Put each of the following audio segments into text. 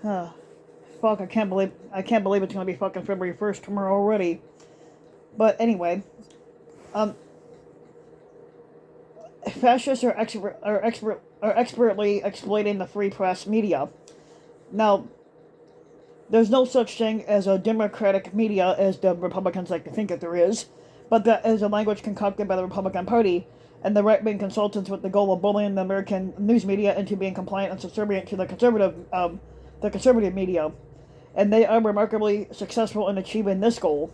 Fuck, I can't believe it's gonna be fucking February 1st tomorrow already. But anyway, um, fascists are expertly exploiting the free press media. Now, there's no such thing as a democratic media as the Republicans like to think that there is, but that is a language concocted by the Republican Party and the right-wing consultants with the goal of bullying the American news media into being compliant and subservient to the conservative media, and they are remarkably successful in achieving this goal.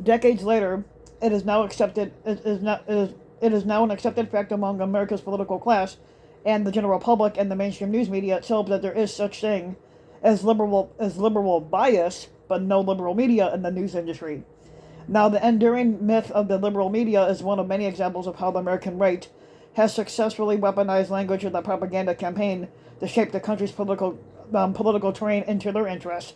Decades later, it is now accepted. It is now an accepted fact among America's political class and the general public and the mainstream news media itself that there is such thing as liberal bias, but no liberal media in the news industry. Now, the enduring myth of the liberal media is one of many examples of how the American right has successfully weaponized language in the propaganda campaign to shape the country's political terrain into their interests.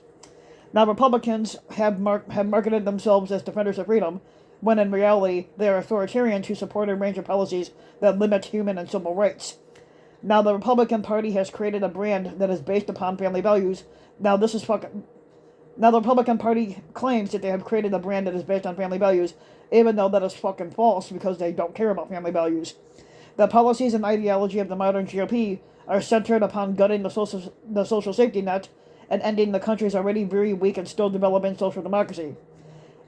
Now, Republicans have marketed themselves as defenders of freedom, when in reality they are authoritarians who support a range of policies that limit human and civil rights. Now, the Republican Party has created a brand that is based upon family values. Now, this is fucking. Now, the Republican Party claims that they have created a brand that is based on family values, even though that is fucking false because they don't care about family values. The policies and ideology of the modern GOP are centered upon gutting the social safety net and ending the country's already very weak and still developing social democracy.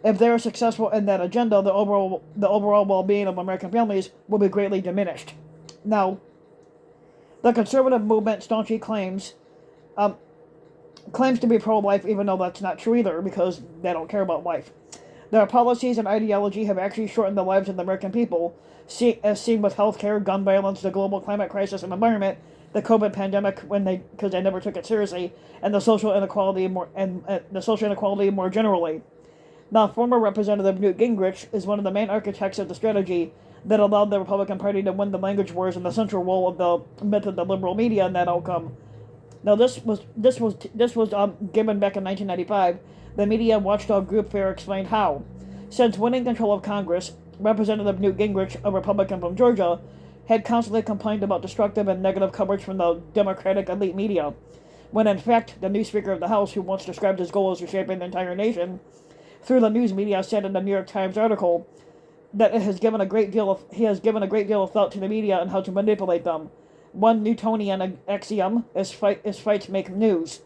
If they are successful in that agenda, the overall well-being of American families will be greatly diminished. Now, the conservative movement staunchly claims to be pro-life, even though that's not true either, because they don't care about life. Their policies and ideology have actually shortened the lives of the American people, as seen with healthcare, gun violence, the global climate crisis and environment, the COVID pandemic, because they never took it seriously, and the social inequality more generally. Now, former Representative Newt Gingrich is one of the main architects of the strategy that allowed the Republican Party to win the language wars and the central role of the myth of the liberal media in that outcome. Now, this was given back in 1995. The media watchdog group FAIR explained how, since winning control of Congress, Representative Newt Gingrich, a Republican from Georgia, had constantly complained about destructive and negative coverage from the Democratic elite media, when in fact the new Speaker of the House, who once described his goal as reshaping the entire nation through the news media, said in the New York Times article that he has given a great deal of thought to the media and how to manipulate them. One Newtonian axiom is fights make news.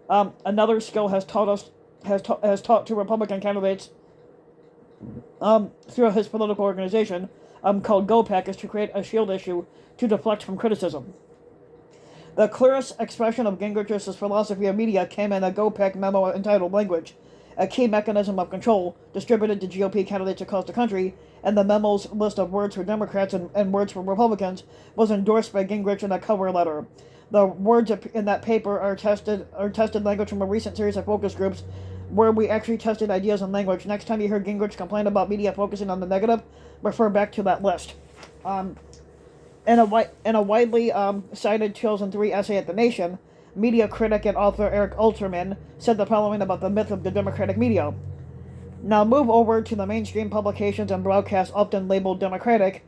Another skill has taught to Republican candidates through his political organization called GOPAC is to create a shield issue to deflect from criticism. The clearest expression of Gingrich's philosophy of media came in a GOPAC memo entitled Language, a key mechanism of control distributed to GOP candidates across the country, and the memo's list of words for Democrats and words for Republicans was endorsed by Gingrich in a cover letter. The words in that paper are tested language from a recent series of focus groups where we actually tested ideas on language. Next time you hear Gingrich complain about media focusing on the negative, refer back to that list. In a widely cited 2003 essay at The Nation, media critic and author Eric Alterman said the following about the myth of the Democratic media. Now move over to the mainstream publications and broadcasts often labeled Democratic,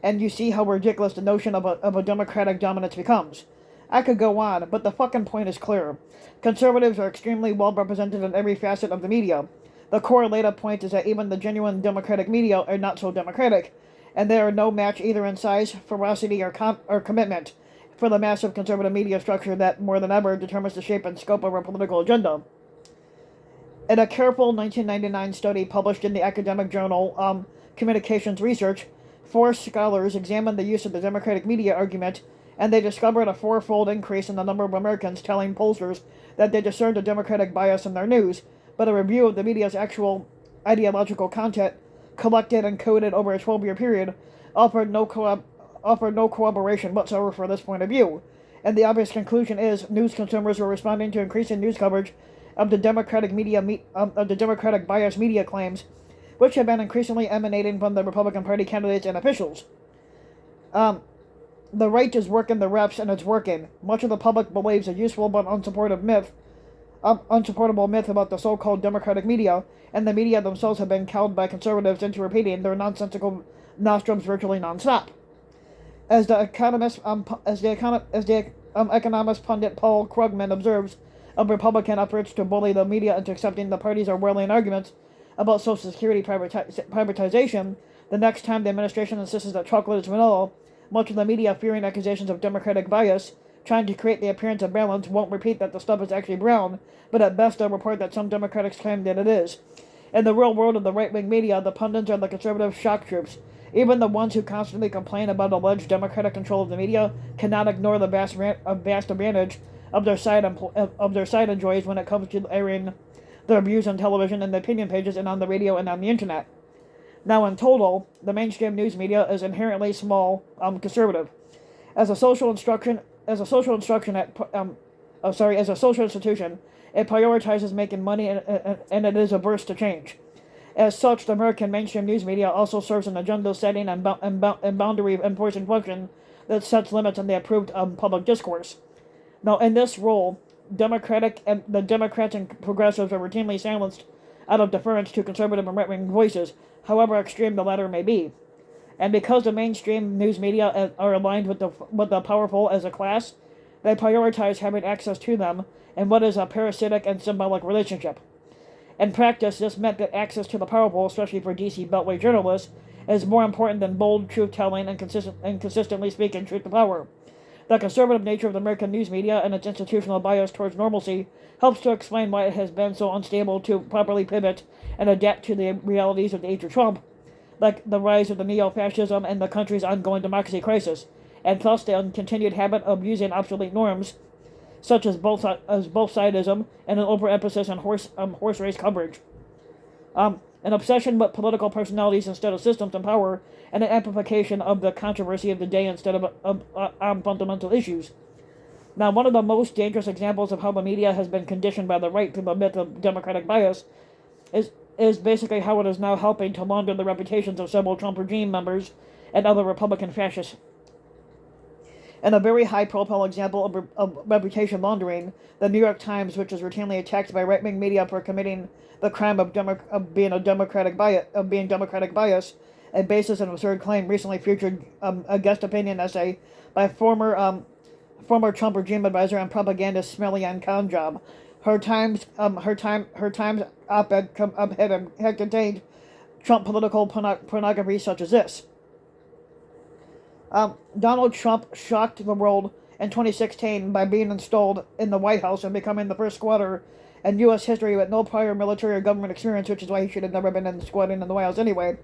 and you see how ridiculous the notion of a Democratic dominance becomes. I could go on, but the fucking point is clear. Conservatives are extremely well represented in every facet of the media. The correlative point is that even the genuine Democratic media are not so democratic, and they are no match either in size, ferocity, or commitment for the massive conservative media structure that, more than ever, determines the shape and scope of our political agenda. In a careful 1999 study published in the academic journal Communications Research, 4 scholars examined the use of the Democratic media argument, and they discovered a 4-fold increase in the number of Americans telling pollsters that they discerned a Democratic bias in their news, but a review of the media's actual ideological content, collected and coded over a 12-year period, offered no corroboration whatsoever for this point of view. And the obvious conclusion is news consumers were responding to increasing news coverage of the Democratic bias media claims, which have been increasingly emanating from the Republican Party candidates and officials. The right is working the reps, and it's working. Much of the public believes a useful but unsupportable myth about the so-called Democratic media, and the media themselves have been cowed by conservatives into repeating their nonsensical nostrums virtually nonstop. As the economist pundit Paul Krugman observes, of Republican efforts to bully the media into accepting the parties' Orwellian arguments about Social Security privatization, the next time the administration insists that chocolate is vanilla, much of the media, fearing accusations of Democratic bias, trying to create the appearance of balance, won't repeat that the stuff is actually brown, but at best they'll report that some Democrats claim that it is. In the real world of the right-wing media, the pundits are the conservative shock troops. Even the ones who constantly complain about alleged Democratic control of the media cannot ignore the vast advantage of their side enjoys when it comes to airing their views on television and the opinion pages and on the radio and on the internet. Now, in total, the mainstream news media is inherently small, conservative. As a social institution, it prioritizes making money and it is averse to change. As such, the American mainstream news media also serves an agenda-setting and boundary-enforcing function that sets limits on the approved public discourse. Now, in this role, the Democrats and progressives are routinely silenced out of deference to conservative and right-wing voices, however extreme the latter may be. And because the mainstream news media are aligned with the powerful as a class, they prioritize having access to them in what is a parasitic and symbolic relationship. In practice, this meant that access to the powerful, especially for DC Beltway journalists, is more important than bold truth-telling and consistently speaking truth to power. The conservative nature of the American news media and its institutional bias towards normalcy helps to explain why it has been so unstable to properly pivot and adapt to the realities of the age of Trump, like the rise of the neo-fascism and the country's ongoing democracy crisis, and thus the continued habit of using obsolete norms such as both-sidism and an overemphasis on horse race coverage. An obsession with political personalities instead of systems and power, and an amplification of the controversy of the day instead of fundamental issues. Now, one of the most dangerous examples of how the media has been conditioned by the right through the myth of democratic bias is basically how it is now helping to launder the reputations of several Trump regime members and other Republican fascists. In a very high-profile example of reputation laundering, the New York Times, which is routinely attacked by right-wing media for committing the crime of being democratic bias, a baseless and absurd claim, recently featured a guest opinion essay by former Trump regime advisor and propagandist Smelly Khanjob. Her Times op-ed had contained Trump political pornography such as this. Donald Trump shocked the world in 2016 by being installed in the White House and becoming the first squatter in U.S. history with no prior military or government experience, which is why he should have never been squatting in the White House anyway.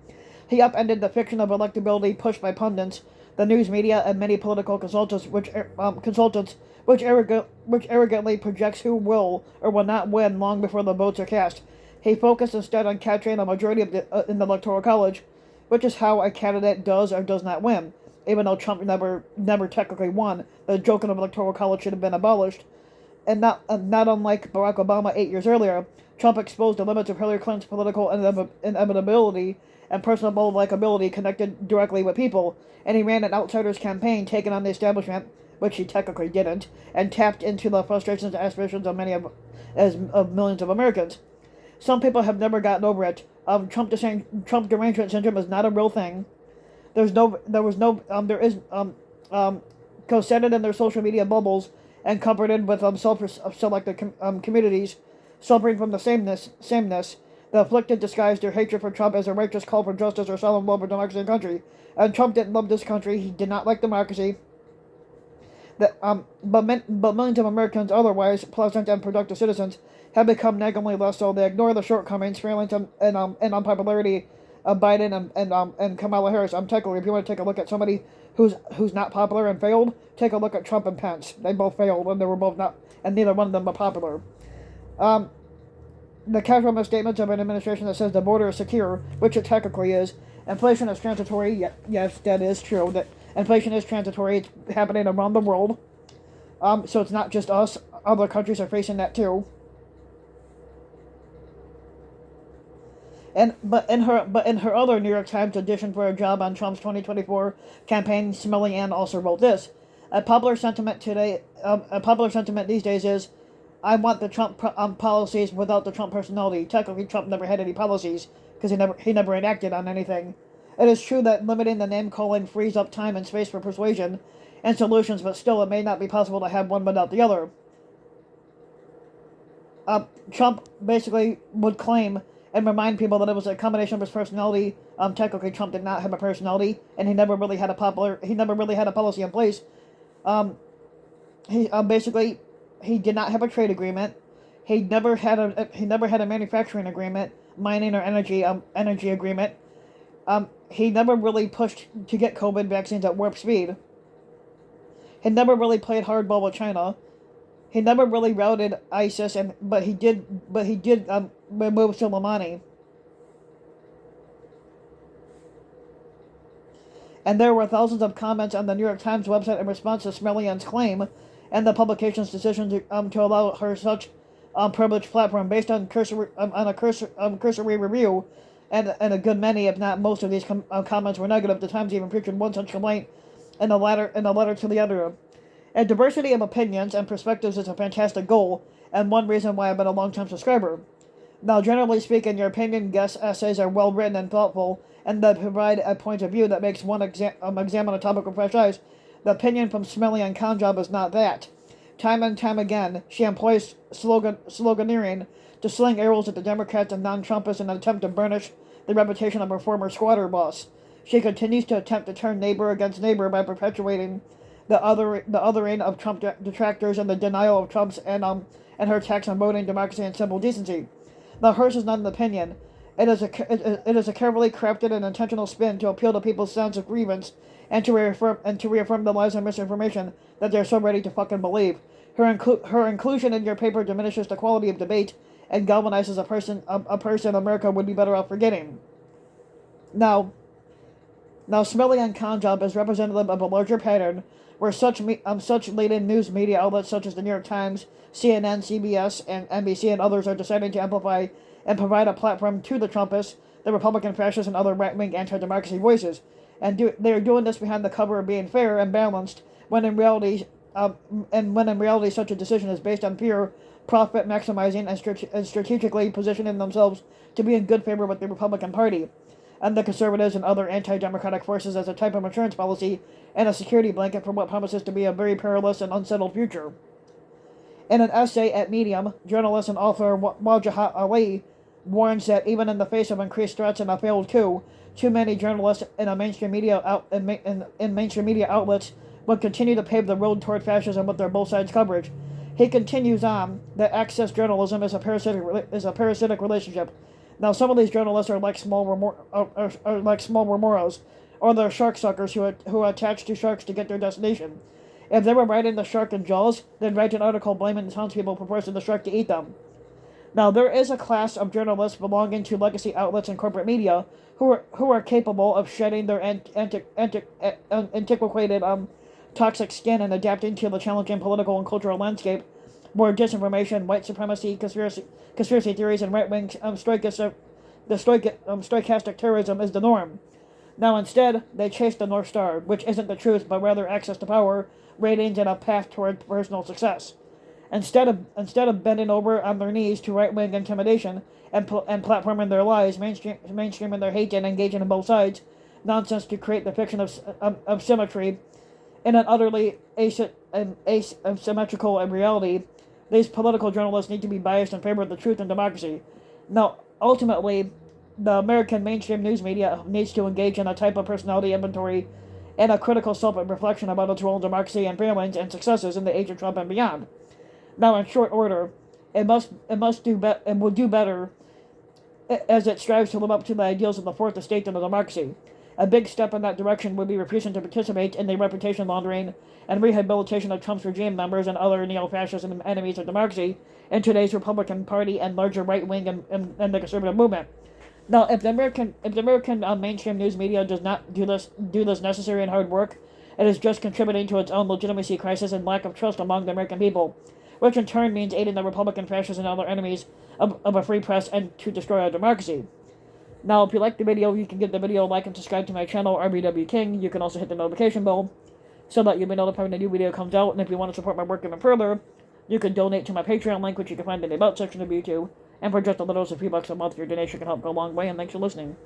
He upended the fiction of electability pushed by pundits, the news media, and many political consultants, which arrogantly projects who will or will not win long before the votes are cast. He focused instead on capturing a majority of in the Electoral College, which is how a candidate does or does not win. Even though Trump never technically won, the joke of the Electoral College should have been abolished. And not unlike Barack Obama 8 years earlier, Trump exposed the limits of Hillary Clinton's political inevitability and personal likability connected directly with people, and he ran an outsider's campaign taking on the establishment, which he technically didn't, and tapped into the frustrations and aspirations of millions of Americans. Some people have never gotten over it. Trump derangement syndrome is not a real thing. There is co-centered in their social media bubbles and comforted with self-selected communities suffering from the sameness. The afflicted disguised their hatred for Trump as a righteous call for justice or solemn love for democracy and country. And Trump didn't love this country. He did not like democracy. But millions of Americans, otherwise pleasant and productive citizens, have become naggingly less so. They ignore the shortcomings, failings, and unpopularity of Biden and Kamala Harris. Technically, if you want to take a look at somebody who's not popular and failed, take a look at Trump and Pence. They both failed, and they were both not, and neither one of them were popular. The casual misstatements of an administration that says the border is secure, which it technically is. Inflation is transitory. Yes, that is true. That inflation is transitory. It's happening around the world. So it's not just us. Other countries are facing that too. But in her other New York Times edition for a job on Trump's 2024 campaign, Smelly Ann also wrote this: a popular sentiment these days is, "I want the Trump policies without the Trump personality." Technically, Trump never had any policies because he never enacted on anything. It is true that limiting the name calling frees up time and space for persuasion and solutions, but still, it may not be possible to have one without the other. Trump basically would claim and remind people that it was a combination of his personality. Technically, Trump did not have a personality, and he never really had a policy in place. He basically he did not have a trade agreement. He never had a manufacturing agreement, mining or energy agreement. He never really pushed to get COVID vaccines at warp speed. He never really played hardball with China. He never really routed ISIS, but he did remove Soleimani. And there were thousands of comments on the New York Times website in response to Smellian's claim, and the publication's decision to allow her such privileged platform based on cursory review, and a good many, if not most, of these comments were negative. The Times even featured one such complaint in a letter to the editor. A diversity of opinions and perspectives is a fantastic goal, and one reason why I've been a long-time subscriber. Now, generally speaking, your opinion guest essays are well written and thoughtful, and they provide a point of view that makes one examine a topic with fresh eyes. The opinion from Smellian Khanjab is not that. Time and time again, she employs sloganeering to sling arrows at the Democrats and non-Trumpists in an attempt to burnish the reputation of her former squatter boss. She continues to attempt to turn neighbor against neighbor by perpetuating the othering of Trump detractors and the denial of Trump's and her attacks on voting, democracy, and civil decency. Now, hers is not an opinion. It is a carefully crafted and intentional spin to appeal to people's sense of grievance and to reaffirm the lies and misinformation that they're so ready to fucking believe. Her inclusion in your paper diminishes the quality of debate and galvanizes a person America would be better off forgetting. Now, Smellian Khanjab is representative of a larger pattern where such leading news media outlets such as the New York Times, CNN, CBS, and NBC and others are deciding to amplify and provide a platform to the Trumpists, the Republican fascists, and other right-wing anti-democracy voices. And they are doing this behind the cover of being fair and balanced, when in reality such a decision is based on pure profit maximizing and strategically positioning themselves to be in good favor with the Republican Party and the conservatives and other anti-democratic forces as a type of insurance policy and a security blanket for what promises to be a very perilous and unsettled future. In an essay at Medium, journalist and author Wajahat Ali warns that even in the face of increased threats and a failed coup, too many journalists in mainstream media outlets will continue to pave the road toward fascism with their both sides coverage. He continues on that access journalism is a parasitic relationship. Now, some of these journalists are like small remoras, or they're shark suckers who attach to sharks to get their destination. If they were writing the shark in Jaws, they'd write an article blaming the townspeople for forcing the shark to eat them. Now, there is a class of journalists belonging to legacy outlets and corporate media who are capable of shedding their antiquated toxic skin and adapting to the challenging political and cultural landscape, where disinformation, white supremacy, conspiracy theories, and right-wing stochastic terrorism is the norm. Now, instead, they chase the North Star, which isn't the truth, but rather access to power, ratings, and a path toward personal success. Instead of bending over on their knees to right-wing intimidation and platforming their lies, mainstreaming their hate and engaging on both sides, nonsense to create the fiction of symmetry in an utterly asymmetrical reality, these political journalists need to be biased in favor of the truth and democracy. Now, ultimately, the American mainstream news media needs to engage in a type of personality inventory and a critical self-reflection about its role in democracy and failings and successes in the age of Trump and beyond. Now, in short order, it will do better as it strives to live up to the ideals of the fourth estate and of democracy. A big step in that direction would be refusing to participate in the reputation laundering and rehabilitation of Trump's regime members and other neo-fascists and enemies of democracy in today's Republican Party and larger right-wing and the conservative movement. Now, if the American mainstream news media does not do this necessary and hard work, it is just contributing to its own legitimacy crisis and lack of trust among the American people, which in turn means aiding the Republican fascists and other enemies of a free press and to destroy our democracy. Now, if you like the video, you can give the video a like and subscribe to my channel, RBW King. You can also hit the notification bell so that you'll be notified when a new video comes out. And if you want to support my work even further, you can donate to my Patreon link, which you can find in the About section of YouTube. And for just a little, as a few bucks a month, your donation can help go a long way. And thanks for listening.